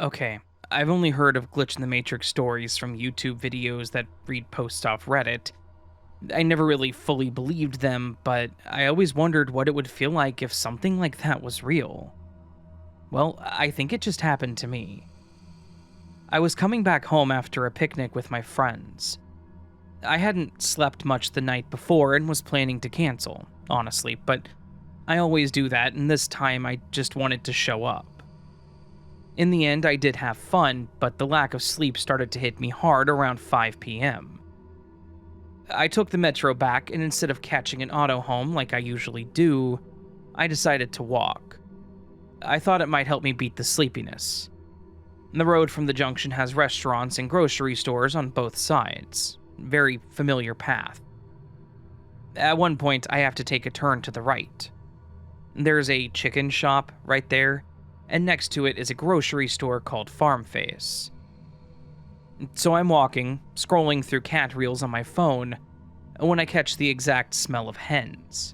Okay, I've only heard of glitch in the Matrix stories from YouTube videos that read posts off Reddit. I never really fully believed them, but I always wondered what it would feel like if something like that was real. Well, I think it just happened to me. I was coming back home after a picnic with my friends. I hadn't slept much the night before and was planning to cancel, honestly, but I always do that, and this time I just wanted to show up. In the end, I did have fun, but the lack of sleep started to hit me hard around 5 p.m. I took the metro back, and instead of catching an auto home like I usually do, I decided to walk. I thought it might help me beat the sleepiness. The road from the junction has restaurants and grocery stores on both sides. Very familiar path. At one point, I have to take a turn to the right. There's a chicken shop right there, and next to it is a grocery store called Farm Face. So I'm walking, scrolling through cat reels on my phone, when I catch the exact smell of hens.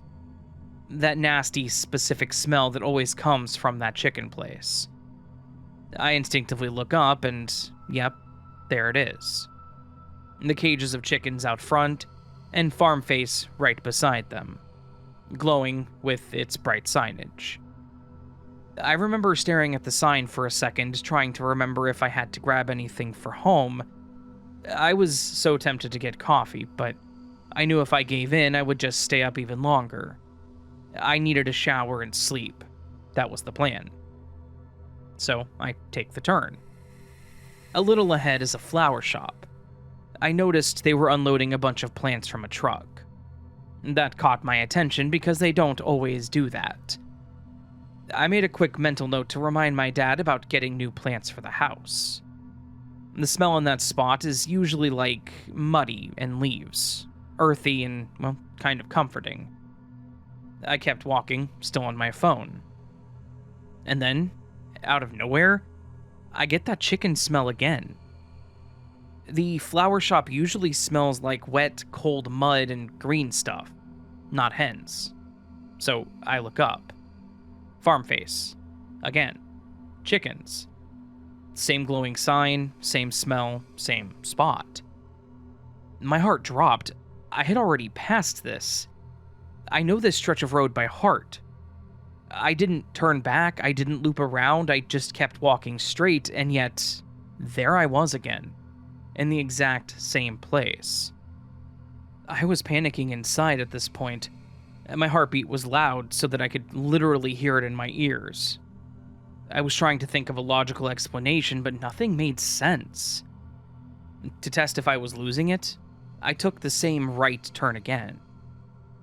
That nasty, specific smell that always comes from that chicken place. I instinctively look up and, yep, there it is. The cages of chickens out front, and Farm Face right beside them, glowing with its bright signage. I remember staring at the sign for a second, trying to remember if I had to grab anything for home. I was so tempted to get coffee, but I knew if I gave in, I would just stay up even longer. I needed a shower and sleep. That was the plan. So I take the turn. A little ahead is a flower shop. I noticed they were unloading a bunch of plants from a truck. That caught my attention because they don't always do that. I made a quick mental note to remind my dad about getting new plants for the house. The smell in that spot is usually like muddy and leaves, earthy and, well, kind of comforting. I kept walking, still on my phone. And then, out of nowhere, I get that chicken smell again. The flower shop usually smells like wet, cold mud and green stuff, not hens. So I look up. Farm Face. Again. Chickens. Same glowing sign, same smell, same spot. My heart dropped. I had already passed this. I know this stretch of road by heart. I didn't turn back, I didn't loop around, I just kept walking straight, and yet, there I was again, in the exact same place. I was panicking inside at this point, and my heartbeat was loud so that I could literally hear it in my ears. I was trying to think of a logical explanation, but nothing made sense. To test if I was losing it, I took the same right turn again.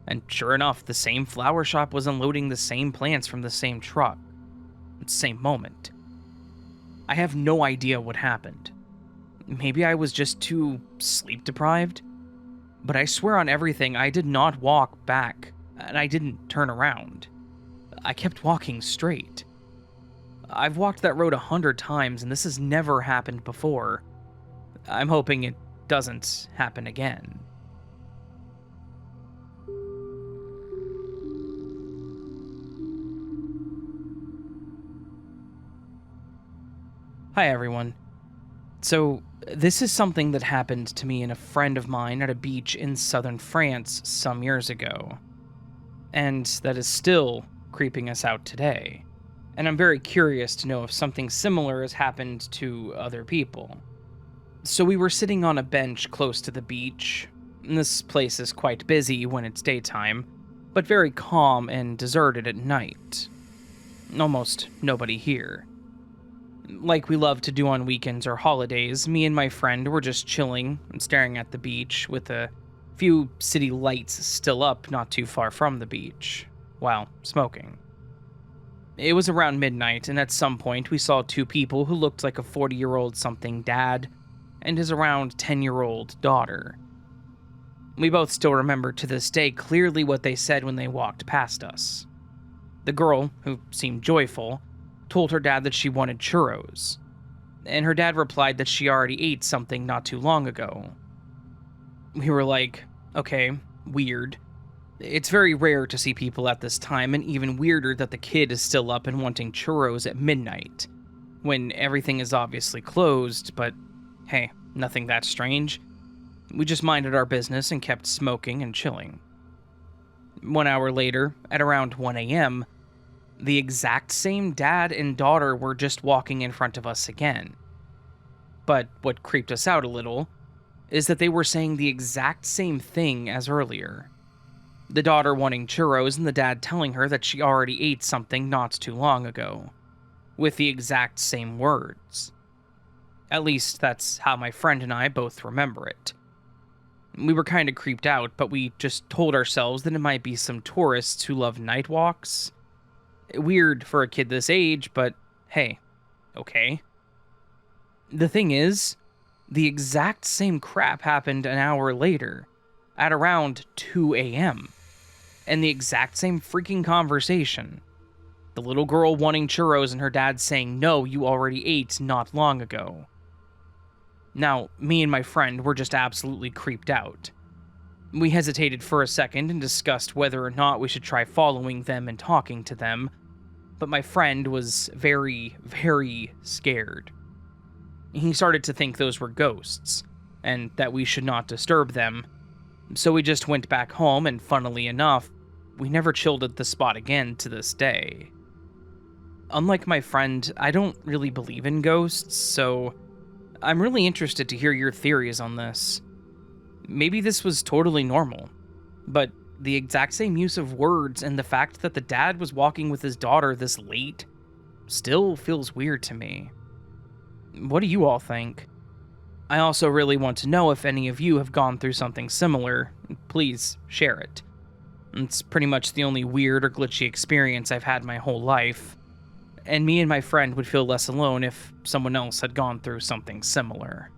And sure enough, the same flower shop was unloading the same plants from the same truck. At the same moment. I have no idea what happened. Maybe I was just too sleep-deprived? But I swear on everything, I did not walk back, and I didn't turn around. I kept walking straight. I've walked that road 100 times, and this has never happened before. I'm hoping it doesn't happen again. Hi everyone. So, this is something that happened to me and a friend of mine at a beach in southern France some years ago. And that is still creeping us out today. And I'm very curious to know if something similar has happened to other people. So we were sitting on a bench close to the beach. This place is quite busy when it's daytime, but very calm and deserted at night. Almost nobody here. Like we love to do on weekends or holidays, me and my friend were just chilling and staring at the beach with a few city lights still up not too far from the beach, while smoking. It was around midnight, and at some point we saw two people who looked like a 40-year-old something dad and his around 10-year-old daughter. We both still remember to this day clearly what they said when they walked past us. The girl, who seemed joyful, told her dad that she wanted churros, and her dad replied that she already ate something not too long ago. We were like, okay, weird. It's very rare to see people at this time, and even weirder that the kid is still up and wanting churros at midnight. when everything is obviously closed, but hey, nothing that strange. We just minded our business and kept smoking and chilling. 1 hour later, at around 1 a.m., the exact same dad and daughter were just walking in front of us again. But what creeped us out a little is that they were saying the exact same thing as earlier. The daughter wanting churros and the dad telling her that she already ate something not too long ago, with the exact same words. At least that's how my friend and I both remember it. We were kind of creeped out, but we just told ourselves that it might be some tourists who love night walks. Weird for a kid this age, but hey, okay. The thing is, the exact same crap happened an hour later, at around 2 a.m., and the exact same freaking conversation. The little girl wanting churros and her dad saying, "No, you already ate not long ago." Now, me and my friend were just absolutely creeped out. We hesitated for a second and discussed whether or not we should try following them and talking to them, but my friend was very, very scared. He started to think those were ghosts, and that we should not disturb them, so we just went back home, and funnily enough, we never chilled at the spot again to this day. Unlike my friend, I don't really believe in ghosts, so I'm really interested to hear your theories on this. Maybe this was totally normal, but the exact same use of words and the fact that the dad was walking with his daughter this late still feels weird to me. What do you all think? I also really want to know if any of you have gone through something similar. Please share it. It's pretty much the only weird or glitchy experience I've had my whole life, and me and my friend would feel less alone if someone else had gone through something similar.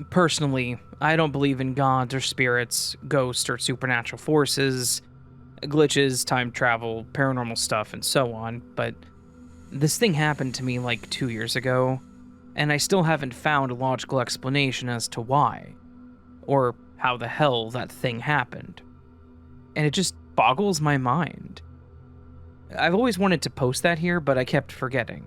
Personally, I don't believe in gods or spirits, ghosts or supernatural forces, glitches, time travel, paranormal stuff, and so on, but this thing happened to me like 2 years ago, and I still haven't found a logical explanation as to why, or how the hell that thing happened. And it just boggles my mind. I've always wanted to post that here, but I kept forgetting.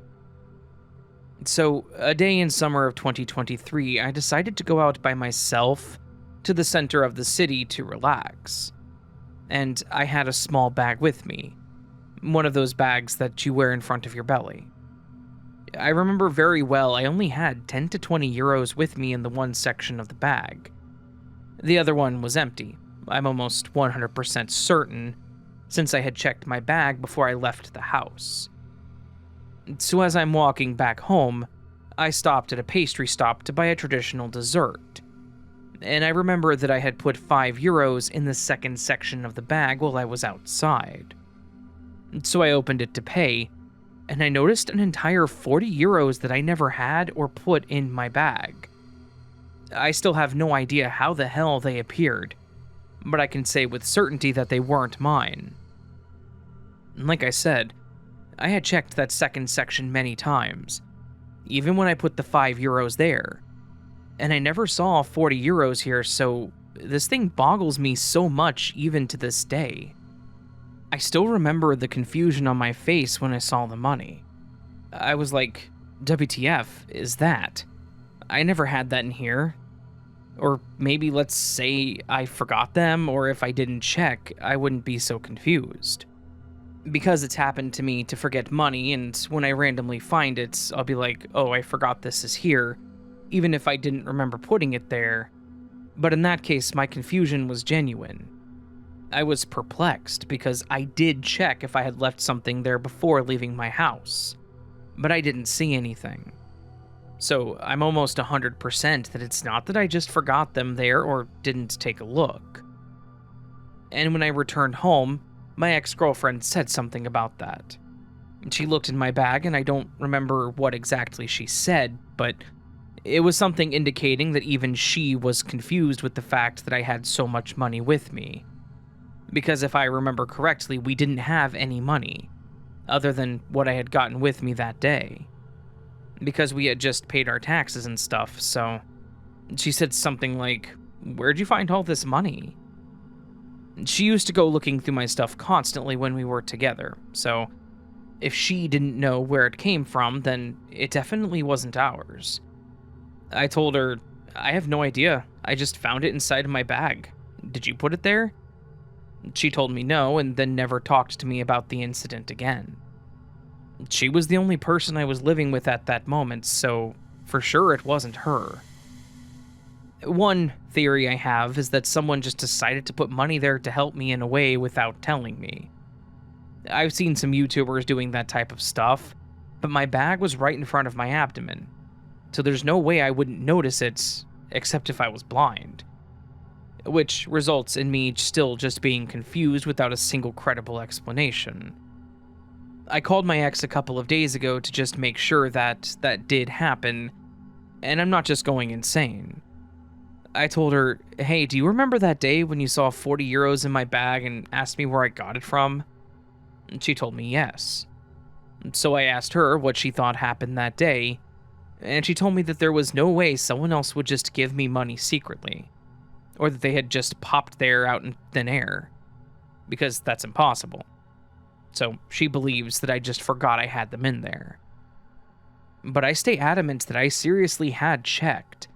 So, a day in summer of 2023, I decided to go out by myself to the center of the city to relax. And I had a small bag with me, one of those bags that you wear in front of your belly. I remember very well I only had 10 to 20 euros with me in the one section of the bag. The other one was empty, I'm almost 100% certain, since I had checked my bag before I left the house. So as I'm walking back home, I stopped at a pastry stop to buy a traditional dessert. And I remember that I had put 5 euros in the second section of the bag while I was outside. So I opened it to pay, and I noticed an entire 40 euros that I never had or put in my bag. I still have no idea how the hell they appeared, but I can say with certainty that they weren't mine. And like I said, I had checked that second section many times, even when I put the 5 euros there, and I never saw 40 euros here, so this thing boggles me so much even to this day. I still remember the confusion on my face when I saw the money. I was like, WTF is that? I never had that in here. Or maybe let's say I forgot them, or if I didn't check, I wouldn't be so confused. Because it's happened to me to forget money, and when I randomly find it, I'll be like, oh, I forgot this is here, even if I didn't remember putting it there. But in that case, my confusion was genuine. I was perplexed because I did check if I had left something there before leaving my house, but I didn't see anything. So I'm almost 100% that it's not that I just forgot them there or didn't take a look. And when I returned home, my ex-girlfriend said something about that. She looked in my bag, and I don't remember what exactly she said, but it was something indicating that even she was confused with the fact that I had so much money with me. Because if I remember correctly, we didn't have any money, other than what I had gotten with me that day. Because we had just paid our taxes and stuff, so she said something like, Where'd you find all this money? She used to go looking through my stuff constantly when we were together, so if she didn't know where it came from, then it definitely wasn't ours. I told her, I have no idea. I just found it inside of my bag. Did you put it there? She told me no, and then never talked to me about the incident again. She was the only person I was living with at that moment, so for sure it wasn't her. One theory I have is that someone just decided to put money there to help me in a way without telling me. I've seen some YouTubers doing that type of stuff, but my bag was right in front of my abdomen, so there's no way I wouldn't notice it, except if I was blind. Which results in me still just being confused without a single credible explanation. I called my ex a couple of days ago to just make sure that did happen, and I'm not just going insane. I told her, hey, do you remember that day when you saw 40 euros in my bag and asked me where I got it from? And she told me yes. So I asked her what she thought happened that day, and she told me that there was no way someone else would just give me money secretly, or that they had just popped there out in thin air, because that's impossible. So she believes that I just forgot I had them in there. But I stay adamant that I seriously had checked,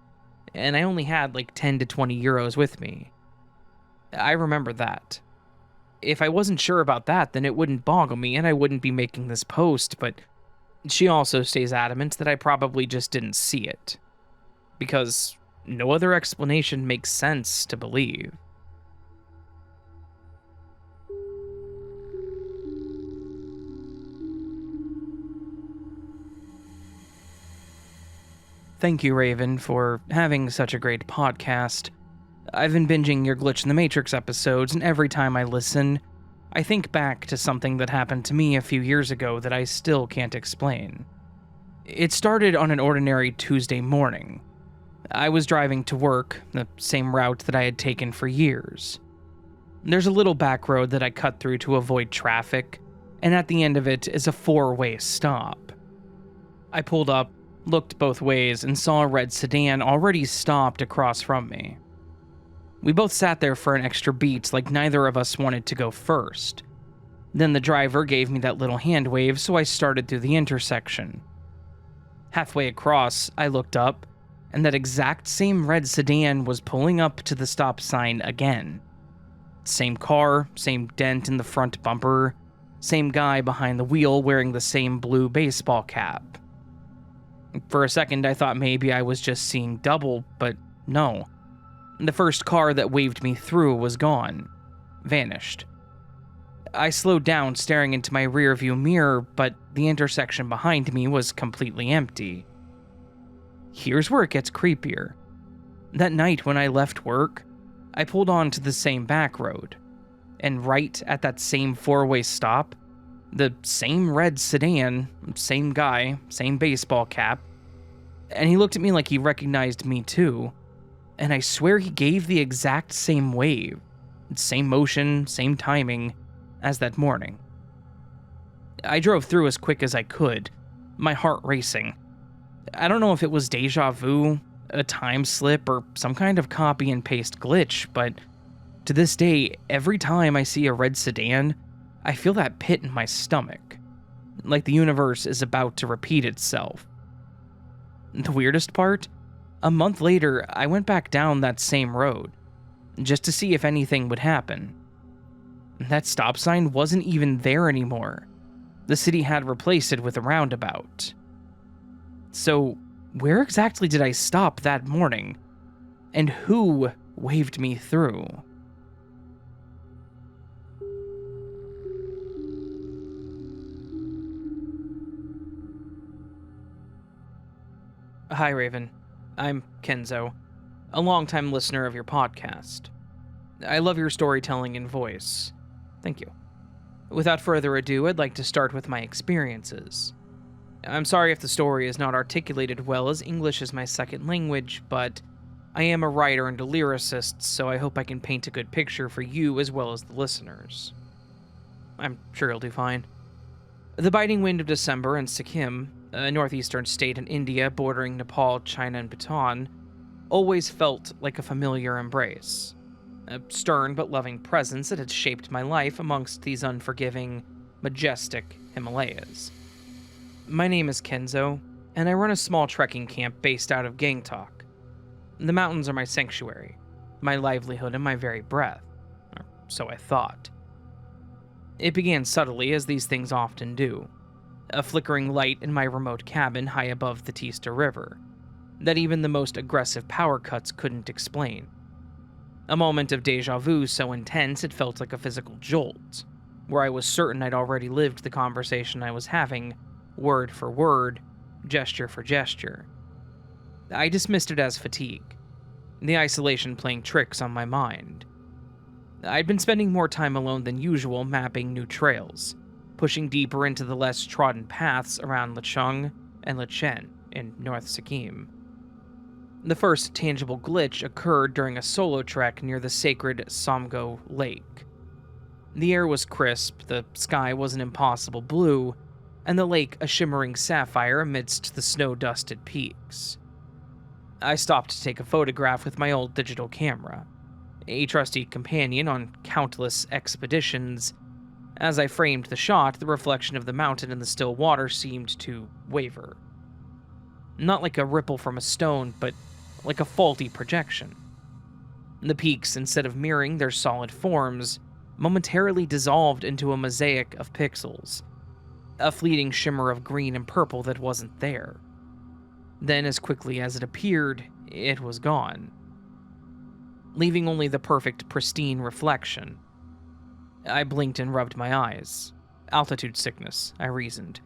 and I only had like 10 to 20 euros with me. I remember that. If I wasn't sure about that, then it wouldn't boggle me and I wouldn't be making this post, but she also stays adamant that I probably just didn't see it, because no other explanation makes sense to believe. Thank you, Raven, for having such a great podcast. I've been binging your Glitch in the Matrix episodes, and every time I listen, I think back to something that happened to me a few years ago that I still can't explain. It started on an ordinary Tuesday morning. I was driving to work, the same route that I had taken for years. There's a little back road that I cut through to avoid traffic, and at the end of it is a 4-way stop. I pulled up, looked both ways, and saw a red sedan already stopped across from me. We both sat there for an extra beat like neither of us wanted to go first. Then the driver gave me that little hand wave, so I started through the intersection. Halfway across, I looked up, and that exact same red sedan was pulling up to the stop sign again. Same car, same dent in the front bumper, same guy behind the wheel wearing the same blue baseball cap. For a second, I thought maybe I was just seeing double, but no. The first car that waved me through was gone. Vanished. I slowed down, staring into my rearview mirror, but the intersection behind me was completely empty. Here's where it gets creepier. That night when I left work, I pulled onto the same back road, and right at that same 4-way stop, the same red sedan, same guy, same baseball cap, and he looked at me like he recognized me too, and I swear he gave the exact same wave, same motion, same timing, as that morning. I drove through as quick as I could, my heart racing. I don't know if it was deja vu, a time slip, or some kind of copy and paste glitch, but to this day, every time I see a red sedan, I feel that pit in my stomach, like the universe is about to repeat itself. The weirdest part? A month later, I went back down that same road, just to see if anything would happen. That stop sign wasn't even there anymore. The city had replaced it with a roundabout. So, where exactly did I stop that morning? And who waved me through? Hi, Raven. I'm Kenzo, a longtime listener of your podcast. I love your storytelling and voice. Thank you. Without further ado, I'd like to start with my experiences. I'm sorry if the story is not articulated well, as English is my second language, but I am a writer and a lyricist, so I hope I can paint a good picture for you as well as the listeners. I'm sure you'll do fine. The biting wind of December in Sikkim, a northeastern state in India bordering Nepal, China, and Bhutan, always felt like a familiar embrace, a stern but loving presence that had shaped my life amongst these unforgiving, majestic Himalayas. My name is Kenzo, and I run a small trekking camp based out of Gangtok. The mountains are my sanctuary, my livelihood, and my very breath, or so I thought. It began subtly, as these things often do, a flickering light in my remote cabin high above the Tista River, that even the most aggressive power cuts couldn't explain. A moment of deja vu so intense it felt like a physical jolt, where I was certain I'd already lived the conversation I was having, word for word, gesture for gesture. I dismissed it as fatigue, the isolation playing tricks on my mind. I'd been spending more time alone than usual mapping new trails, pushing deeper into the less trodden paths around Lechung and Lechen in North Sikkim. The first tangible glitch occurred during a solo trek near the sacred Somgo Lake. The air was crisp, the sky was an impossible blue, and the lake a shimmering sapphire amidst the snow-dusted peaks. I stopped to take a photograph with my old digital camera, a trusty companion on countless expeditions. As I framed the shot, the reflection of the mountain in the still water seemed to waver. Not like a ripple from a stone, but like a faulty projection. The peaks, instead of mirroring their solid forms, momentarily dissolved into a mosaic of pixels, a fleeting shimmer of green and purple that wasn't there. Then, as quickly as it appeared, it was gone, leaving only the perfect, pristine reflection. I blinked and rubbed my eyes. Altitude sickness, I reasoned.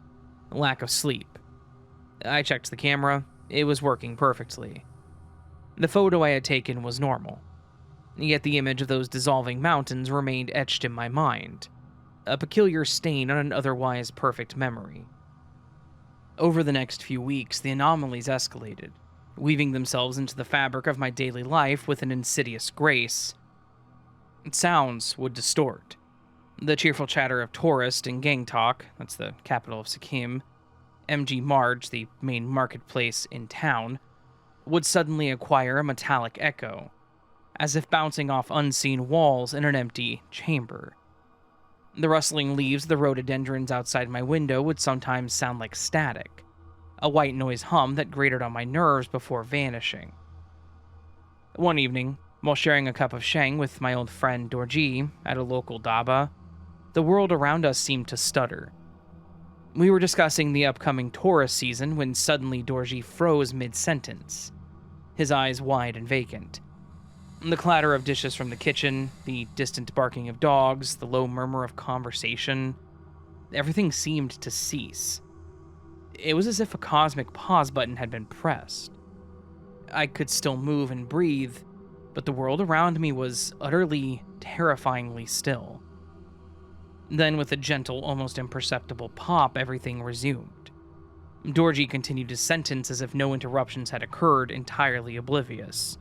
Lack of sleep. I checked the camera. It was working perfectly. The photo I had taken was normal, yet the image of those dissolving mountains remained etched in my mind, a peculiar stain on an otherwise perfect memory. Over the next few weeks, the anomalies escalated, weaving themselves into the fabric of my daily life with an insidious grace. Sounds would distort. The cheerful chatter of tourists in Gangtok, that's the capital of Sikkim, MG Marg, the main marketplace in town, would suddenly acquire a metallic echo, as if bouncing off unseen walls in an empty chamber. The rustling leaves of the rhododendrons outside my window would sometimes sound like static, a white noise hum that grated on my nerves before vanishing. One evening, while sharing a cup of sheng with my old friend Dorji at a local dhaba, the world around us seemed to stutter. We were discussing the upcoming tourist season when suddenly Dorji froze mid-sentence, his eyes wide and vacant. The clatter of dishes from the kitchen, the distant barking of dogs, the low murmur of conversation, everything seemed to cease. It was as if a cosmic pause button had been pressed. I could still move and breathe, but the world around me was utterly, terrifyingly still. Then, with a gentle, almost imperceptible pop, everything resumed. Dorji continued his sentence as if no interruptions had occurred, entirely oblivious.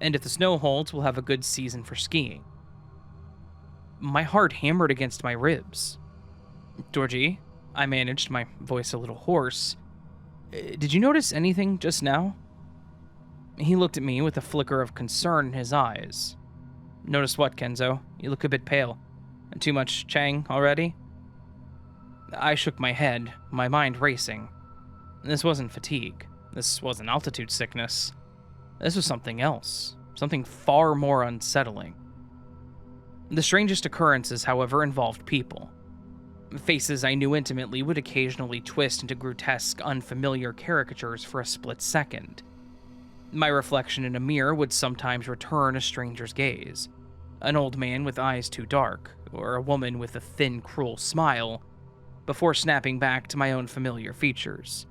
And if the snow holds, we'll have a good season for skiing. My heart hammered against my ribs. Dorji, I managed, my voice a little hoarse. Did you notice anything just now? He looked at me with a flicker of concern in his eyes. Notice what, Kenzo? You look a bit pale. Too much Chang already? I shook my head, my mind racing. This wasn't fatigue. This wasn't altitude sickness. This was something else, something far more unsettling. The strangest occurrences, however, involved people. Faces I knew intimately would occasionally twist into grotesque, unfamiliar caricatures for a split second. My reflection in a mirror would sometimes return a stranger's gaze. An old man with eyes too dark, or a woman with a thin, cruel smile, before snapping back to my own familiar features.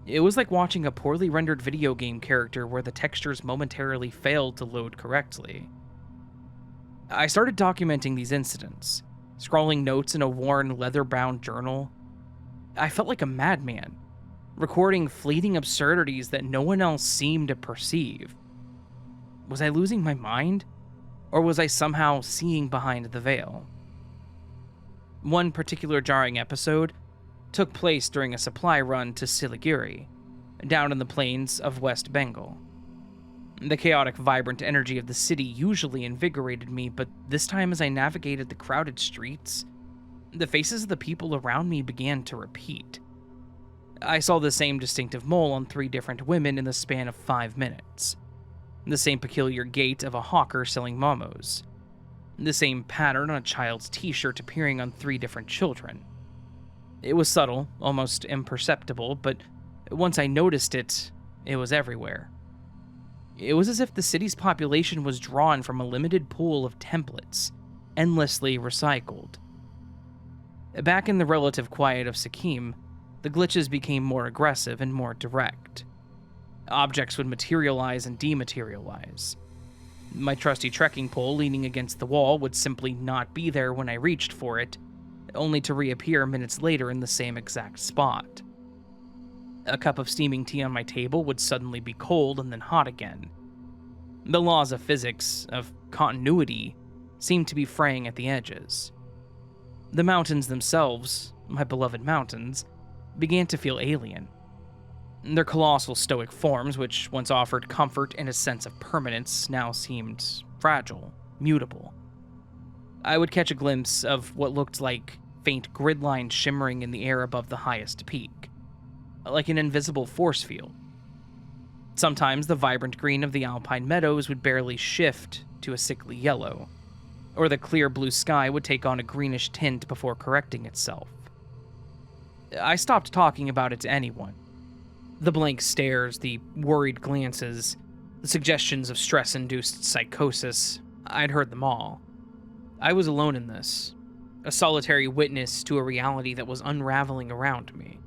It was like watching a poorly rendered video game character where the textures momentarily failed to load correctly. I started documenting these incidents, scrawling notes in a worn, leather-bound journal. I felt like a madman, recording fleeting absurdities that no one else seemed to perceive. Was I losing my mind? Or was I somehow seeing behind the veil? One particular jarring episode took place during a supply run to Siliguri, down in the plains of West Bengal. The chaotic, vibrant energy of the city usually invigorated me, but this time as I navigated the crowded streets, the faces of the people around me began to repeat. I saw the same distinctive mole on 3 different women in the span of 5 minutes. The same peculiar gait of a hawker selling momos. The same pattern on a child's t-shirt appearing on 3 different children. It was subtle, almost imperceptible, but once I noticed it, it was everywhere. It was as if the city's population was drawn from a limited pool of templates, endlessly recycled. Back in the relative quiet of Sikkim, the glitches became more aggressive and more direct. Objects would materialize and dematerialize. My trusty trekking pole leaning against the wall would simply not be there when I reached for it, only to reappear minutes later in the same exact spot. A cup of steaming tea on my table would suddenly be cold and then hot again. The laws of physics, of continuity, seemed to be fraying at the edges. The mountains themselves, my beloved mountains, began to feel alien. Their colossal stoic forms, which once offered comfort and a sense of permanence, now seemed fragile, mutable. I would catch a glimpse of what looked like faint grid lines shimmering in the air above the highest peak, like an invisible force field. Sometimes the vibrant green of the alpine meadows would barely shift to a sickly yellow, or the clear blue sky would take on a greenish tint before correcting itself. I stopped talking about it to anyone. The blank stares, the worried glances, the suggestions of stress-induced psychosis, I'd heard them all. I was alone in this, a solitary witness to a reality that was unraveling around me.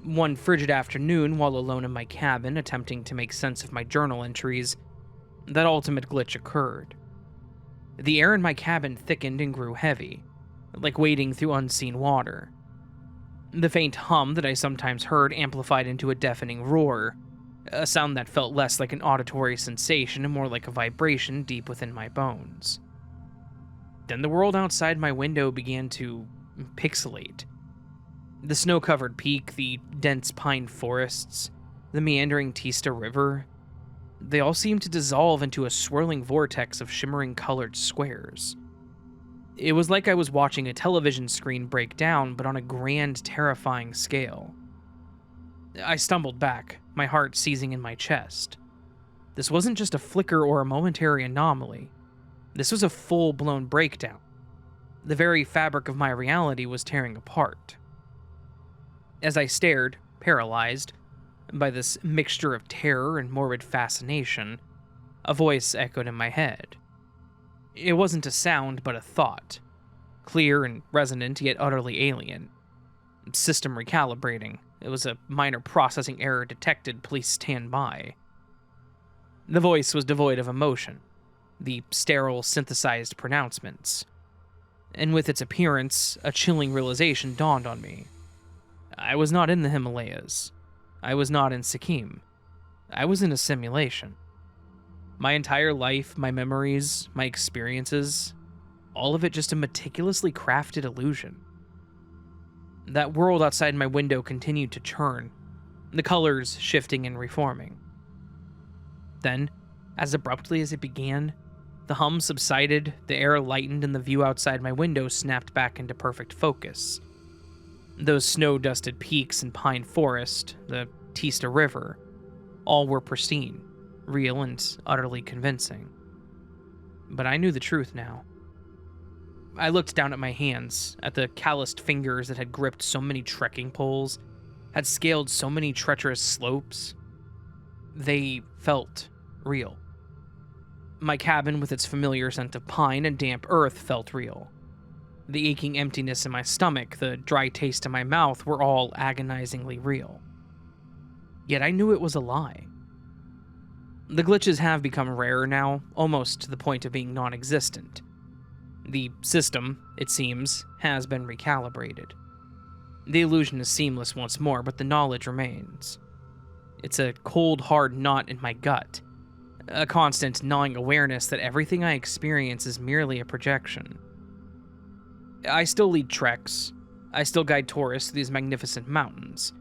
One frigid afternoon, while alone in my cabin attempting to make sense of my journal entries, that ultimate glitch occurred. The air in my cabin thickened and grew heavy, like wading through unseen water. The faint hum that I sometimes heard amplified into a deafening roar, a sound that felt less like an auditory sensation and more like a vibration deep within my bones. Then the world outside my window began to pixelate. The snow-covered peak, the dense pine forests, the meandering Tista River, they all seemed to dissolve into a swirling vortex of shimmering colored squares. It was like I was watching a television screen break down, but on a grand, terrifying scale. I stumbled back, my heart seizing in my chest. This wasn't just a flicker or a momentary anomaly. This was a full-blown breakdown. The very fabric of my reality was tearing apart. As I stared, paralyzed, by this mixture of terror and morbid fascination, a voice echoed in my head. It wasn't a sound, but a thought. Clear and resonant, yet utterly alien. System recalibrating. It was a minor processing error detected. Please stand by. The voice was devoid of emotion. The sterile, synthesized pronouncements. And with its appearance, a chilling realization dawned on me. I was not in the Himalayas. I was not in Sikkim. I was in a simulation. My entire life, my memories, my experiences, all of it just a meticulously crafted illusion. That world outside my window continued to churn, the colors shifting and reforming. Then, as abruptly as it began, the hum subsided, the air lightened, and the view outside my window snapped back into perfect focus. Those snow-dusted peaks and pine forest, the Tista River, all were pristine, real, and utterly convincing. But I knew the truth now. I looked down at my hands, at the calloused fingers that had gripped so many trekking poles, had scaled so many treacherous slopes. They felt real. My cabin with its familiar scent of pine and damp earth felt real. The aching emptiness in my stomach, the dry taste in my mouth were all agonizingly real. Yet I knew it was a lie. The glitches have become rarer now, almost to the point of being non-existent. The system, it seems, has been recalibrated. The illusion is seamless once more, but the knowledge remains. It's a cold, hard knot in my gut, a constant gnawing awareness that everything I experience is merely a projection. I still lead treks. I still guide tourists to these magnificent mountains.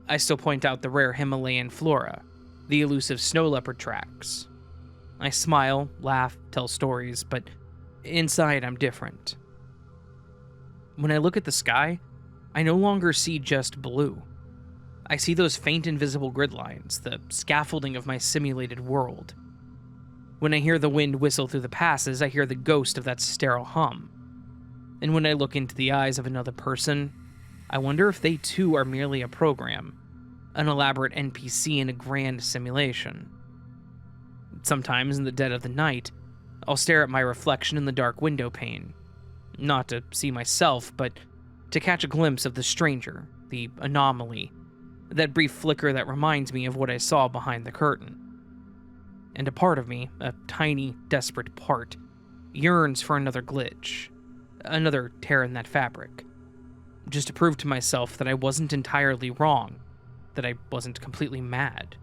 I still point out the rare Himalayan flora, the elusive snow leopard tracks. I smile, laugh, tell stories, but inside I'm different. When I look at the sky, I no longer see just blue. I see those faint invisible grid lines, the scaffolding of my simulated world. When I hear the wind whistle through the passes, I hear the ghost of that sterile hum. And when I look into the eyes of another person, I wonder if they too are merely a program, an elaborate NPC in a grand simulation. Sometimes in the dead of the night, I'll stare at my reflection in the dark window pane, not to see myself, but to catch a glimpse of the stranger, the anomaly, that brief flicker that reminds me of what I saw behind the curtain. And a part of me, a tiny, desperate part, yearns for another glitch, another tear in that fabric, just to prove to myself that I wasn't entirely wrong, that I wasn't completely mad.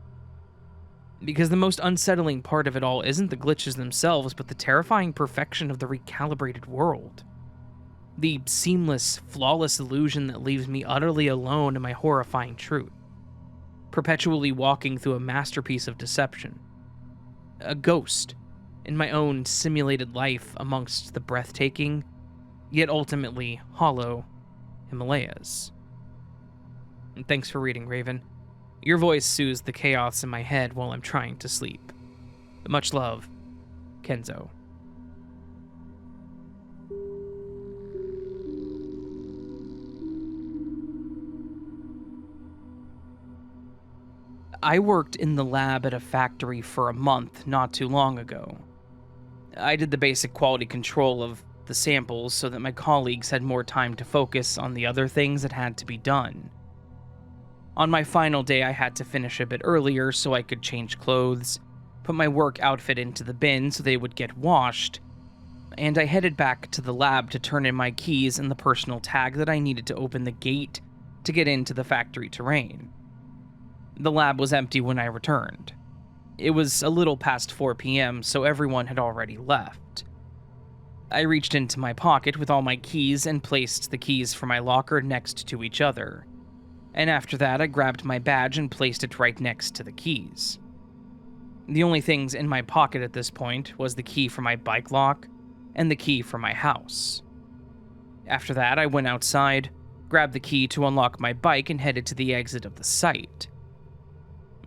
Because the most unsettling part of it all isn't the glitches themselves, but the terrifying perfection of the recalibrated world. The seamless, flawless illusion that leaves me utterly alone in my horrifying truth, perpetually walking through a masterpiece of deception. A ghost in my own simulated life amongst the breathtaking, yet ultimately hollow Himalayas. And thanks for reading, Raven. Your voice soothes the chaos in my head while I'm trying to sleep. Much love, Kenzo. I worked in the lab at a factory for a month not too long ago. I did the basic quality control of the samples so that my colleagues had more time to focus on the other things that had to be done. On my final day, I had to finish a bit earlier so I could change clothes, put my work outfit into the bin so they would get washed, and I headed back to the lab to turn in my keys and the personal tag that I needed to open the gate to get into the factory terrain. The lab was empty when I returned. It was a little past 4 p.m., so everyone had already left. I reached into my pocket with all my keys and placed the keys for my locker next to each other. And after that, I grabbed my badge and placed it right next to the keys. The only things in my pocket at this point was the key for my bike lock and the key for my house. After that, I went outside, grabbed the key to unlock my bike, and headed to the exit of the site.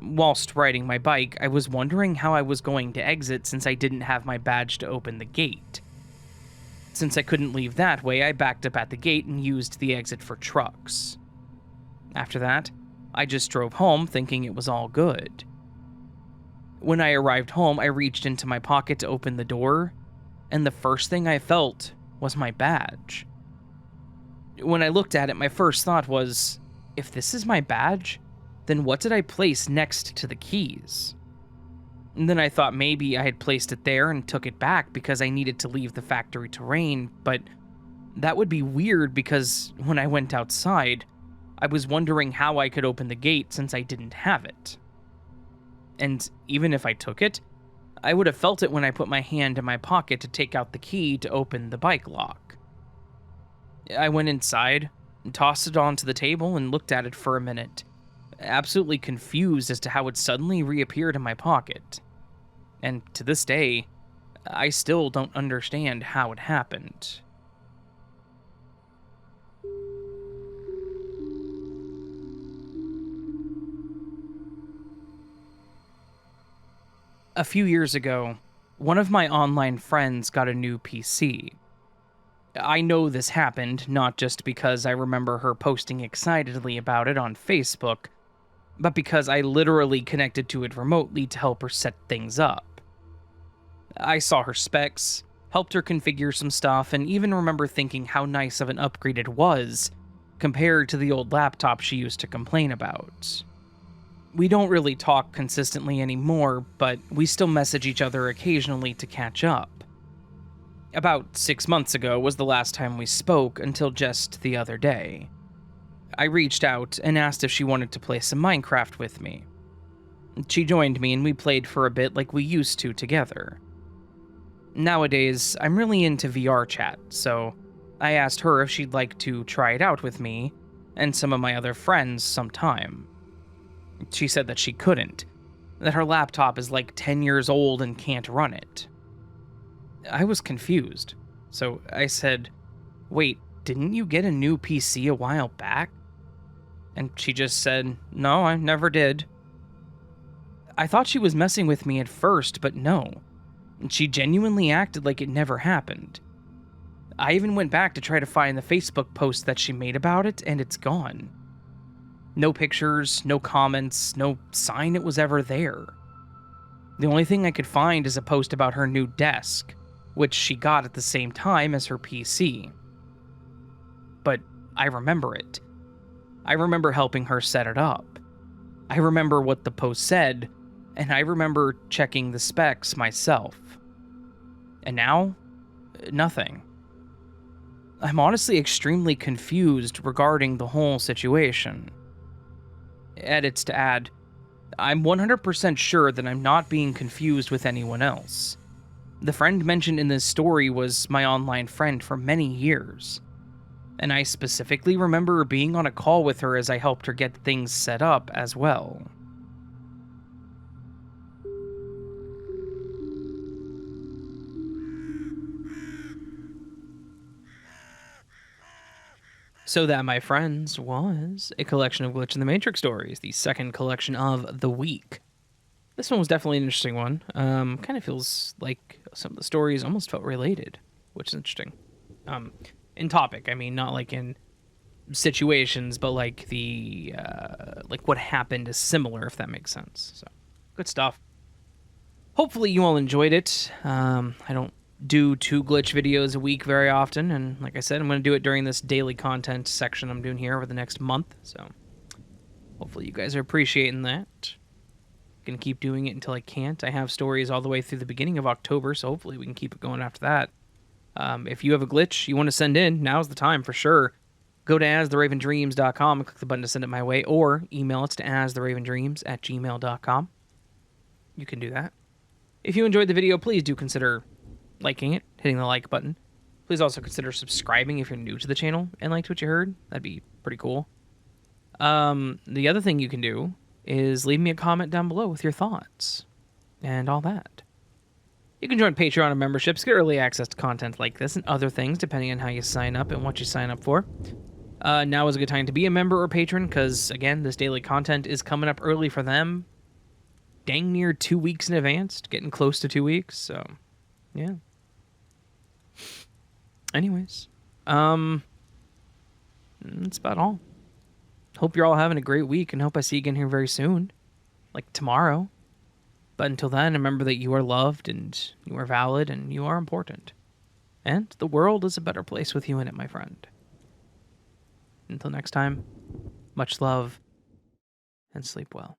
Whilst riding my bike, I was wondering how I was going to exit since I didn't have my badge to open the gate. Since I couldn't leave that way, I backed up at the gate and used the exit for trucks. After that, I just drove home thinking it was all good. When I arrived home, I reached into my pocket to open the door, and the first thing I felt was my badge. When I looked at it, my first thought was, if this is my badge, then what did I place next to the keys? And then I thought maybe I had placed it there and took it back because I needed to leave the factory terrain, but that would be weird because when I went outside, I was wondering how I could open the gate since I didn't have it. And even if I took it, I would have felt it when I put my hand in my pocket to take out the key to open the bike lock. I went inside, and tossed it onto the table, and looked at it for a minute, absolutely confused as to how it suddenly reappeared in my pocket. And to this day, I still don't understand how it happened. A few years ago, one of my online friends got a new PC. I know this happened not just because I remember her posting excitedly about it on Facebook, but because I literally connected to it remotely to help her set things up. I saw her specs, helped her configure some stuff, and even remember thinking how nice of an upgrade it was compared to the old laptop she used to complain about. We don't really talk consistently anymore, but we still message each other occasionally to catch up. About 6 months ago was the last time we spoke until just the other day. I reached out and asked if she wanted to play some Minecraft with me. She joined me and we played for a bit like we used to together. Nowadays, I'm really into VR chat, so I asked her if she'd like to try it out with me and some of my other friends sometime. She said that she couldn't, that her laptop is like 10 years old and can't run it. I was confused, so I said, "Wait, didn't you get a new PC a while back?" And she just said, "No, I never did." I thought she was messing with me at first, but no. She genuinely acted like it never happened. I even went back to try to find the Facebook post that she made about it, and it's gone. No pictures, no comments, no sign it was ever there. The only thing I could find is a post about her new desk, which she got at the same time as her PC. But I remember it. I remember helping her set it up. I remember what the post said, and I remember checking the specs myself. And now, nothing. I'm honestly extremely confused regarding the whole situation. Edits to add, I'm 100% sure that I'm not being confused with anyone else. The friend mentioned in this story was my online friend for many years, and I specifically remember being on a call with her as I helped her get things set up as well. So that, my friends, was a collection of Glitch in the Matrix stories, the second collection of the week. This one was definitely an interesting one. Kind of feels like some of the stories almost felt related, which is interesting. In topic, I mean, not like in situations, but like the like what happened is similar, if that makes sense. So, good stuff. Hopefully you all enjoyed it. I don't do 2 glitch videos a week very often, and like I said, I'm going to do it during this daily content section I'm doing here over the next month, so hopefully you guys are appreciating that. Gonna keep doing it until I can't. I have stories all the way through the beginning of October, so hopefully we can keep it going after that. If you have a glitch you want to send in, now's the time for sure. Go to astheravendreams.com and click the button to send it my way, or email it to astheravendreams@gmail.com. You can do that. If you enjoyed the video, please do consider liking it, hitting the like button. Please also consider subscribing if you're new to the channel and liked what you heard. That'd be pretty cool. The other thing you can do is leave me a comment down below with your thoughts and all that. You can join Patreon and memberships, get early access to content like this and other things depending on how you sign up and what you sign up for. Now is a good time to be a member or patron because, again, this daily content is coming up early for them. Dang near 2 weeks in advance, getting close to 2 weeks, so yeah. Anyways, that's about all. Hope you're all having a great week and hope I see you again here very soon, like tomorrow. But until then, remember that you are loved and you are valid and you are important. And the world is a better place with you in it, my friend. Until next time, much love and sleep well.